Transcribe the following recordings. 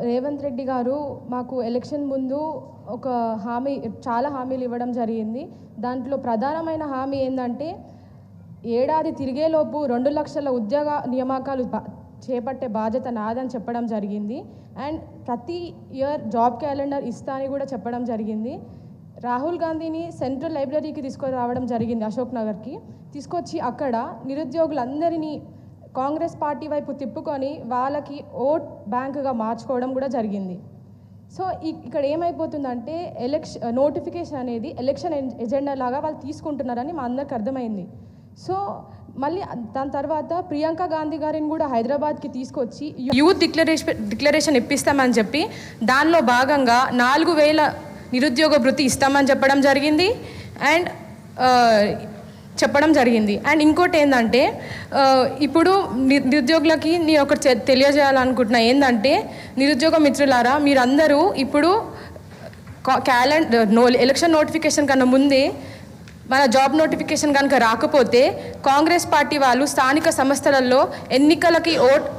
రేవంత్ రెడ్డి గారు మాకు ఎలక్షన్ ముందు ఒక చాలా హామీలు ఇవ్వడం జరిగింది. దాంట్లో ప్రధానమైన హామీ ఏంటంటే ఏడాది తిరిగేలోపు 2 లక్షల ఉద్యోగ నియామకాలు చేపట్టే బాధ్యత నాదని చెప్పడం జరిగింది. అండ్ ప్రతి ఇయర్ జాబ్ క్యాలెండర్ ఇస్తా అని కూడా చెప్పడం జరిగింది. రాహుల్ గాంధీని సెంట్రల్ లైబ్రరీకి తీసుకురావడం జరిగింది, అశోక్ నగర్కి తీసుకొచ్చి అక్కడ నిరుద్యోగులందరినీ కాంగ్రెస్ పార్టీ వైపు తిప్పుకొని వాళ్ళకి ఓట్ బ్యాంకుగా మార్చుకోవడం కూడా జరిగింది. సో ఇక్కడ ఏమైపోతుందంటే నోటిఫికేషన్ అనేది ఎలక్షన్ ఎజెండా లాగా వాళ్ళు తీసుకుంటున్నారని మా అందరికి అర్థమైంది. సో మళ్ళీ దాని తర్వాత ప్రియాంక గాంధీ గారిని కూడా హైదరాబాద్కి తీసుకొచ్చి యూత్ డిక్లరేషన్ ఇప్పిస్తామని చెప్పి దానిలో భాగంగా 4000 నిరుద్యోగ భృతి ఇస్తామని చెప్పడం జరిగింది. అండ్ ఇంకోటి ఏంటంటే ఇప్పుడు నిరుద్యోగులకి నేను ఒకటి తెలియజేయాలనుకుంటున్నా. ఏంటంటే నిరుద్యోగ మిత్రులారా, మీరందరూ ఇప్పుడు ఎలక్షన్ నోటిఫికేషన్ కన్నా ముందే మన జాబ్ నోటిఫికేషన్ కనుక రాకపోతే కాంగ్రెస్ పార్టీ వాళ్ళు స్థానిక సంస్థలలో ఎన్నికలకి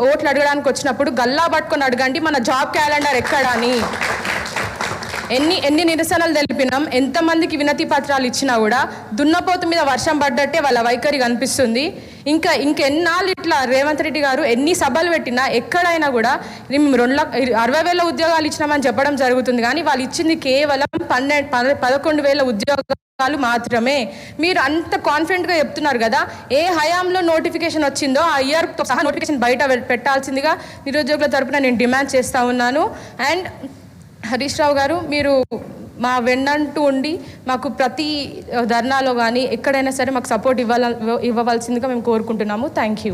ఓట్లు అడగడానికి వచ్చినప్పుడు గల్లా పట్టుకొని అడగండి మన జాబ్ క్యాలెండర్ ఎక్కడా అని. ఎన్ని నిరసనలు తెలిపినాం, ఎంతమందికి వినతి పత్రాలు ఇచ్చినా కూడా దున్నపోతు మీద వర్షం పడ్డట్టే వాళ్ళ వైఖరి కనిపిస్తుంది. ఇంకెన్నాళ్ళు ఇట్లా రేవంత్ రెడ్డి గారు ఎన్ని సభలు పెట్టినా ఎక్కడైనా కూడా మేము 60,000 ఉద్యోగాలు ఇచ్చినామని చెప్పడం జరుగుతుంది. కానీ వాళ్ళు ఇచ్చింది కేవలం 11,000 ఉద్యోగాలు మాత్రమే. మీరు అంత కాన్ఫిడెంట్గా చెప్తున్నారు కదా, ఏ హయాంలో నోటిఫికేషన్ వచ్చిందో ఆ ఇయర్తో సహా నోటిఫికేషన్ బయట పెట్టాల్సిందిగా నిరుద్యోగుల తరపున నేను డిమాండ్ చేస్తూ ఉన్నాను. అండ్ హరీష్ రావు గారు, మీరు మా వెన్నంటూ ఉండి మాకు ప్రతి ధర్నాలో కానీ ఎక్కడైనా సరే మాకు సపోర్ట్ ఇవ్వవలసిందిగా మేము కోరుకుంటున్నాము. Thank you.